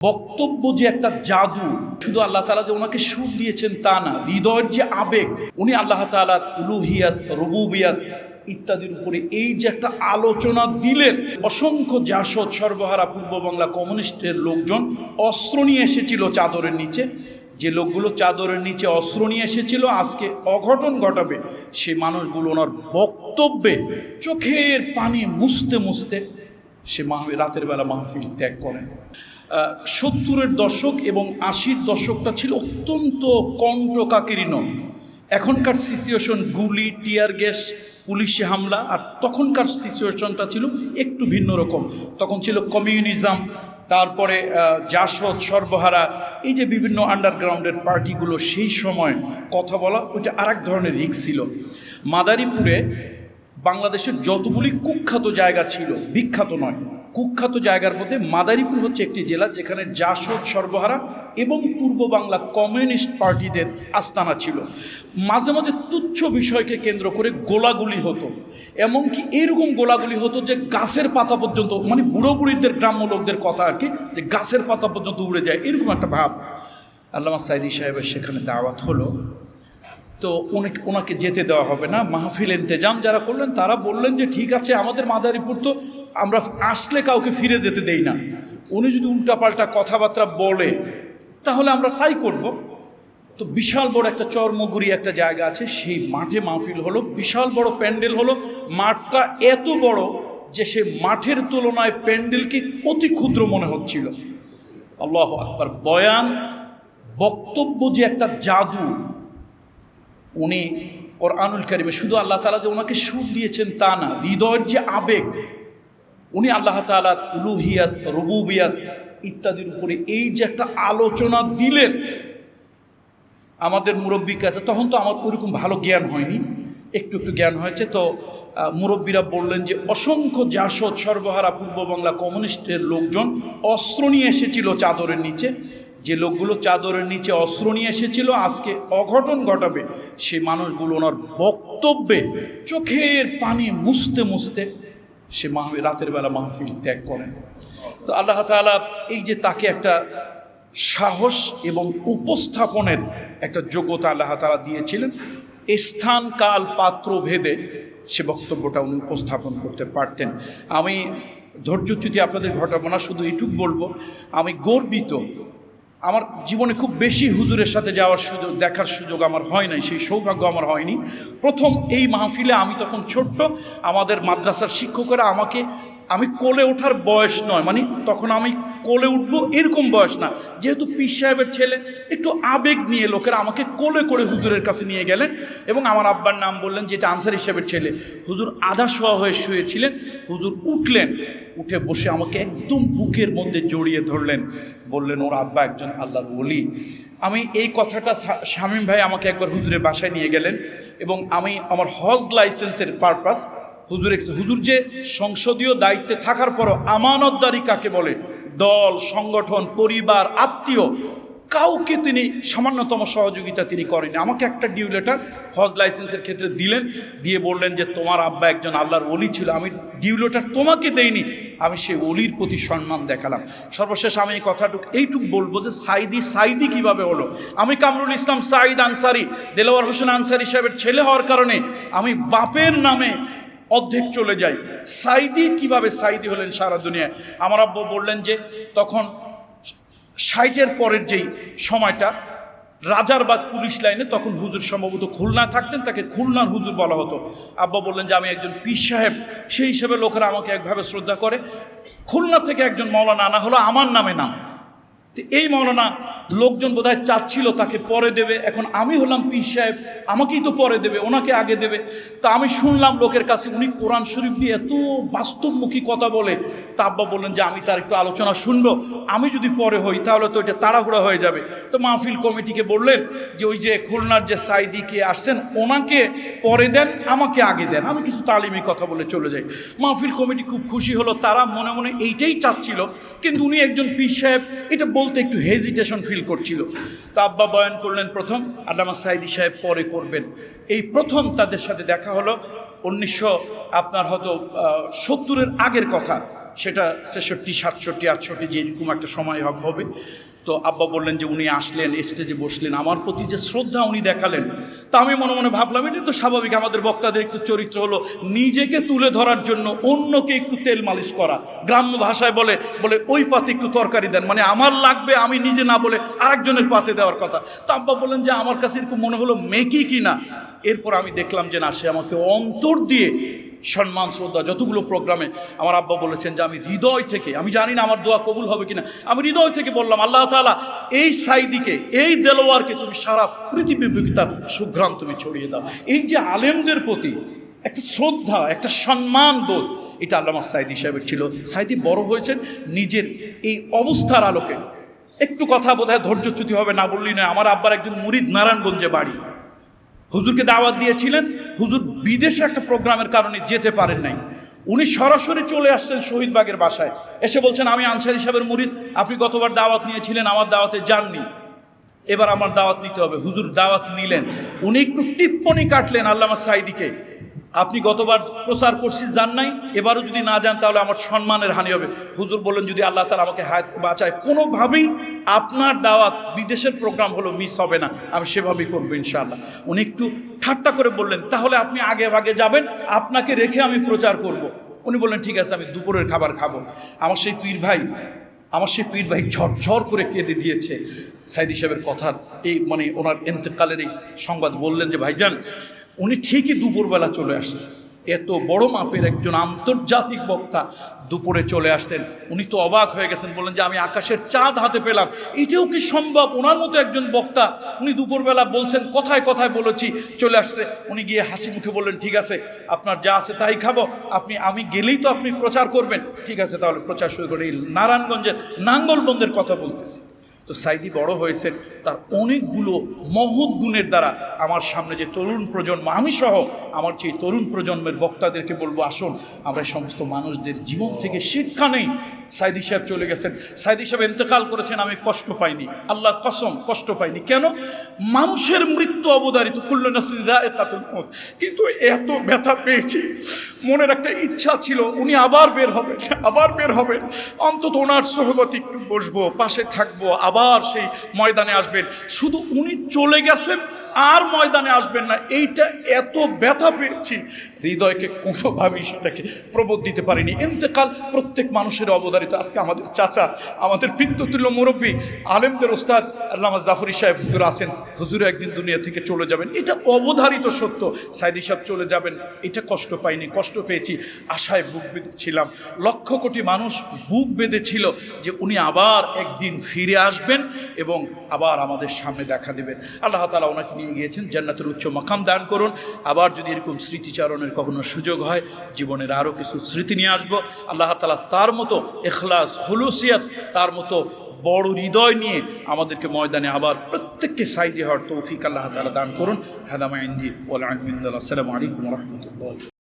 বক্তব্য যে একটা জাদু, শুধু আল্লাহ তাআলা যে ওনাকে সুর দিয়েছেন তা না, হৃদয়ের যে আবেগ, উনি আল্লাহ তাআলার উলুহিয়াত, রুবুবিয়াত ইত্যাদির উপরে এই যে একটা আলোচনা দিলেন। অসংখ্য জাসদ সর্বহারা পূর্ব বাংলা কমিউনিস্টের লোকজন অস্ত্র নিয়ে এসেছিল চাদরের নিচে। যে লোকগুলো চাদরের নিচে অস্ত্র নিয়ে এসেছিল, আজকে অঘটন ঘটাবে সে মানুষগুলো ওনার বক্তব্যে চোখের পানি মুছতে মুছতে সে রাতের বেলা মাহফিল ত্যাগ করেন। 70-এর দশক এবং 80-র দশকটা ছিল অত্যন্ত কণ্ঠকাকীর্ণ। এখনকার সিচুয়েশন গুলি, টিয়ার গ্যাস, পুলিশে হামলা, আর তখনকার সিচুয়েশনটা ছিল একটু ভিন্ন রকম। তখন ছিল কমিউনিজম, তারপরে জাসদ সর্বহারা, এই যে বিভিন্ন আন্ডারগ্রাউন্ডের পার্টিগুলো, সেই সময় কথা বলা ওইটা আর এক ধরনের রিস্ক ছিল। মাদারীপুরে বাংলাদেশের যতগুলি কুখ্যাত জায়গা ছিল, বিখ্যাত নয়, কুখ্যাত জায়গার মধ্যে মাদারীপুর হচ্ছে একটি জেলা যেখানে জাসদ সর্বহারা এবং পূর্ব বাংলা কমিউনিস্ট পার্টিদের আস্তানা ছিল। মাঝে মাঝে তুচ্ছ বিষয়কে কেন্দ্র করে গোলাগুলি হতো, এমনকি এরকম গোলাগুলি হতো যে গাছের পাতা পর্যন্ত, মানে বুড়ো বুড়িদের গ্রাম্য লোকদের কথা আর কি, যে গাছের পাতা পর্যন্ত উড়ে যায়, এরকম একটা ভাব। আল্লামা সাইদি সাহেবের সেখানে দাওয়াত হলো, তো ওনাকে যেতে দেওয়া হবে না। মাহফিল ইন্তেজাম যারা করলেন তারা বললেন যে ঠিক আছে, আমাদের মাদারীপুর তো আমরা আসলে কাউকে ফিরে যেতে দেই না, উনি যদি উল্টাপাল্টা কথাবার্তা বলে তাহলে আমরা তাই করব। তো বিশাল বড় একটা চরমগুড়ি একটা জায়গা আছে, সেই মাঠে মাহফিল হলো, বিশাল বড় প্যান্ডেল হলো। মাঠটা এত বড় যে সে মাঠের তুলনায় প্যান্ডেলকে অতি ক্ষুদ্র মনে হচ্ছিল। আল্লাহু আকবার। বয়ান, বক্তব্য যে একটা জাদু, উনি কোরআনুল কারীমে শুধু আল্লাহ তাআলা যে ওনাকে সুর দিয়েছেন তা না, হৃদয়ের যে আবেগ, উনি আল্লাহ তাআলার উলুহিয়াত, রুবুবিয়াত ইত্যাদির উপরে এই যে একটা আলোচনা দিলেন। আমাদের মুরব্বী কাছে তখন তো আমার ওরকম ভালো জ্ঞান হয়নি, একটু একটু জ্ঞান হয়েছে। তো মুরব্বীরা বললেন যে অসংখ্য জাসদ সর্বহারা পূর্ব বাংলা কমিউনিস্টের লোকজন অস্ত্র নিয়ে এসেছিল চাদরের নিচে। যে লোকগুলো চাদরের নিচে অস্ত্র নিয়ে এসেছিল, আজকে অঘটন ঘটাবে সে মানুষগুলো ওনার বক্তব্যে চোখের পানি মুছতে মুছতে সে রাতের বেলা মাহফিল ত্যাগ করেন। তো আল্লাহ তাআলা এই যে তাকে একটা সাহস এবং উপস্থাপনের একটা যোগ্যতা আল্লাহ তাআলা দিয়েছিলেন, স্থান কাল পাত্র ভেদে সে বক্তব্যটা উনি উপস্থাপন করতে পারতেন। আমি ধৈর্যচ্যুতি আপনাদের ঘটাবো না, শুধু এইটুকু বলবো, আমি গর্বিত। আমার জীবনে খুব বেশি হুজুরের সাথে যাওয়ার সুযোগ, দেখার সুযোগ আমার হয় নাই, সেই সৌভাগ্য আমার হয়নি। প্রথম এই মাহফিলে আমি তখন ছোট্ট, আমাদের মাদ্রাসার শিক্ষকেরা আমি কোলে ওঠার বয়স নয়, মানে তখন আমি কোলে উঠবো এরকম বয়স না, যেহেতু পীর সাহেবের ছেলে, একটু আবেগ নিয়ে লোকেরা আমাকে কোলে করে হুজুরের কাছে নিয়ে গেলেন এবং আমার আব্বার নাম বললেন যে এটা আনসারী সাহেবের ছেলে। হুজুর আধা শোয়া হয়ে শুয়েছিলেন, হুজুর উঠলেন, উঠে বসে আমাকে একদম বুকের মধ্যে জড়িয়ে ধরলেন, বললেন ওর আব্বা একজন আল্লাহর ওলি। আমি এই কথাটা, শামীম ভাই আমাকে একবার হুজুরের বাসায় নিয়ে গেলেন এবং আমি আমার হজ লাইসেন্সের পারপাস হুজুর যে সংসদীয় দায়িত্বে থাকার পরও আমানতদারি কাকে বলে, দল, সংগঠন, পরিবার, আত্মীয় কাউকে তিনি সামান্যতম সহযোগিতা তিনি করেনি। আমাকে একটা ডিউ লেটার হজ লাইসেন্সের ক্ষেত্রে দিলেন, দিয়ে বললেন যে তোমার আব্বা একজন আল্লাহর ওলি ছিল। আমি ডিউ লেটার তোমাকে দেইনি, আমি সেই ওলির প্রতি সম্মান দেখালাম। সর্বশেষ আমি এই এইটুক বলবো যে সাইদি কিভাবে হলো। আমি কামরুল ইসলাম সাঈদ আনসারি, দেলোয়ার হোসেন আনসারি সাহেবের ছেলে হওয়ার কারণে আমি বাপের নামে অর্ধেক চলে যাই। সাইদি কিভাবে সাইদি হলেন সারা দুনিয়ায়? আমার আব্বু বললেন যে তখন 60-এর পরের যেই সময়টা, রাজারবাগ পুলিশ লাইনে তখন হুজুর সম্ভবত খুলনায় থাকতেন, তাকে খুলনার হুজুর বলা হতো। আব্বা বললেন যে আমি একজন পীর সাহেব, সেই হিসেবে লোকেরা আমাকে একভাবে শ্রদ্ধা করে। খুলনা থেকে একজন মৌলানা আনা হলো আমার নামে নাম। তো এই মৌলানা লোকজন বোধহয় চাচ্ছিল তাকে পরে দেবে, এখন আমি হলাম পীর সাহেব, আমাকেই তো পরে দেবে, ওনাকে আগে দেবে। তা আমি শুনলাম লোকের কাছে উনি কোরআন শরীফ দিয়ে এত বাস্তবমুখী কথা বলে। তা আব্বা বললেন যে আমি তার একটু আলোচনা শুনবো, আমি যদি পরে হই তাহলে তো এটা তাড়াহুড়া হয়ে যাবে। তো মাহফিল কমিটিকে বললেন যে ওই যে খুলনার যে সাইদিকে আসছেন ওনাকে পরে দেন, আমাকে আগে দেন, আমি কিছু তালিমি কথা বলে চলে যাই। মাহফিল কমিটি খুব খুশি হলো, তারা মনে মনে এইটাই চাচ্ছিল, কিন্তু উনি একজন পীর সাহেব, এটা বলতে একটু হেজিটেশন ফিল করছিল। তো আব্বা বয়ান করলেন প্রথম, আল্লামা সাইদি সাহেব পরে করবেন। এই প্রথম তাদের সাথে দেখা হলো 1970-এর আগের কথা, সেটা ৬৬, ৬৭, ৬৮ যেরকম একটা সময় হবে। তো আব্বা বললেন যে উনি আসলেন, স্টেজে বসলেন, আমার প্রতি যে শ্রদ্ধা উনি দেখালেন, তা আমি মনে মনে ভাবলাম এটা তো স্বাভাবিক, আমাদের বক্তাদের একটু চরিত্র হলো নিজেকে তুলে ধরার জন্য অন্যকে একটু তেল মালিশ করা। গ্রাম্য ভাষায় বলে ওই পাতে একটু তরকারি দেন, মানে আমার লাগবে আমি নিজে না বলে আরেকজনের পাতে দেওয়ার কথা। তো আব্বা বললেন যে আমার কাছে এরকম মনে হলো মেকি কিনা। এরপর আমি দেখলাম যে না, সে আমাকে অন্তর দিয়ে সম্মান শ্রদ্ধা, যতগুলো প্রোগ্রামে আমার আব্বা বলেছেন যে আমি হৃদয় থেকে, আমি জানি না আমার দোয়া কবুল হবে কিনা, আমি হৃদয় থেকে বললাম আল্লাহ তাআলা এই সাইদিকে, এই দেলোয়ারকে তুমি সারা পৃথিবী তার সুঘ্রাণ তুমি ছড়িয়ে দাও। এই যে আলেমদের প্রতি একটা শ্রদ্ধা, একটা সম্মান বোধ, এটা আল্লামা সাইদি সাহেবের ছিল। সাইদি বড় হয়েছেন নিজের এই অবস্থার আলোকে। একটু কথা বোধহয় ধৈর্যচ্যুতি হবে, না বললেই নয়। আমার আব্বার একজন মুরিদ নারায়ণগঞ্জে বাড়ি, হুজুরকে দাওয়াত দিয়েছিলেন, হুজুর বিদেশে একটা প্রোগ্রামের কারণে যেতে পারেন নাই। উনি সরাসরি চলে আসছেন শহীদবাগের বাসায়, এসে বলছেন আমি আনসারী সাহেবের মুরিদ, আপনি গতবার দাওয়াত নিয়েছিলেন, আমার দাওয়াতে যাননি, এবার আমার দাওয়াত নিতে হবে। হুজুর দাওয়াত নিলেন, উনি একটু টিপ্পনি কাটলেন আল্লামা সাইদিকে, আপনি গতবার প্রচার করছি যান নাই, এবারও যদি না যান তাহলে আমার সম্মানের হানি হবে। হুজুর বললেন যদি আল্লাহ তাআলা আমাকে হায়াত বাঁচায়, কোনোভাবেই আপনার দাওয়াত বিদেশের প্রোগ্রাম হলো মিস হবে না, আমি সেভাবেই করবো ইনশাআল্লাহ। উনি একটু ঠাট্টা করে বললেন তাহলে আপনি আগে ভাগে যাবেন, আপনাকে রেখে আমি প্রচার করব। উনি বললেন ঠিক আছে, আমি দুপুরের খাবার খাবো। আমার সেই পীর ভাই ঝরঝর করে কেঁদে দিয়েছে সাইদি সাহেবের কথার এই, মানে ওনার ইন্তেকালের এই সংবাদ বললেন যে ভাইজান উনি ঠিকই দুপুরবেলা চলে আসছে, এত বড় মাপের একজন আন্তর্জাতিক বক্তা দুপুরে চলে আসছেন। উনি তো অবাক হয়ে গেছেন, বললেন যে আমি আকাশের চাঁদ হাতে পেলাম, এটাও কি সম্ভব? ওনার মতো একজন বক্তা উনি দুপুরবেলা বলছেন, কথায় কথায় বলেছি চলে আসছে। উনি গিয়ে হাসি মুখে বললেন ঠিক আছে, আপনার যা আছে তাই খাবো, আমি গেলেই তো আপনি প্রচার করবেন, ঠিক আছে তাহলে প্রচার শুরু করে। এই নারায়ণগঞ্জের নাঙ্গলবন্দের কথা বলতেছি। তো সাইদি বড় হয়েছেন তার অনেকগুলো মহৎ গুণের দ্বারা। আমার সামনে যে তরুণ প্রজন্ম, আমি সহ আমার যে তরুণ প্রজন্মের বক্তাদেরকে বলবো আসুন আমরা এই সমস্ত মানুষদের জীবন থেকে শিক্ষা নেই। সাইদি সাহেব চলে গেছেন, সাইদি সাহেব ইন্তেকাল করেছেন, আমি কষ্ট পাইনি, আল্লাহর কসম কষ্ট পাইনি। কেন? মানুষের মৃত্যু অবধারিত, কুল্লু নাফসিন যায়িকাতুল মউত, কিন্তু এত ব্যথা পেয়েছি। মনের একটা ইচ্ছা ছিল উনি আবার বের হবেন, অন্তত ওনার সোহবতে একটু বসবো, পাশে থাকবো, আবার সেই ময়দানে আসবেন। শুধু উনি চলে গেছেন আর ময়দানে আসবেন না, এইটা এত ব্যথা পেয়েছি, হৃদয়কে কোনোভাবেই সেটাকে প্রবোধ দিতে পারিনি। ইন্তেকাল প্রত্যেক মানুষের অবধারিত। আজকে আমাদের চাচা, আমাদের পিতৃতুল্য মুরব্বী, আলেমদের ওস্তাদ আল্লামা জাফরি সাহেব হুজুর আছেন, হুজুর একদিন দুনিয়া থেকে চলে যাবেন, এটা অবধারিত সত্য। সাইদি সাহেব চলে যাবেন, এটা কষ্ট পাইনি, কষ্ট পেয়েছি, আশায় বুক বেঁধেছিলাম। লক্ষ কোটি মানুষ বুক বেঁধেছিল যে উনি আবার একদিন ফিরে আসবেন এবং আবার আমাদের সামনে দেখা দেবেন। আল্লাহ তাআলা ওনাকে নিয়ে গিয়েছেন, জান্নাতের উচ্চ মাকাম দান করুন। আবার যদি এরকম স্মৃতিচারণের কখনো সুযোগ হয়, জীবনের আরও কিছু স্মৃতি নিয়ে আসবো। আল্লাহ তাআলা তার মতো ইখলাস, খুলুসিয়াত, তার মতো বড় হৃদয় নিয়ে আমাদেরকে ময়দানে আবার প্রত্যেককে সাইদি হওয়ার তৌফিক আল্লাহ তাআলা দান করুন। হাদা মা ইনদি ওয়াল ইলমু ইনদাল্লাহ। আসসালামু আলাইকুম ওয়া রাহমাতুল্লাহ।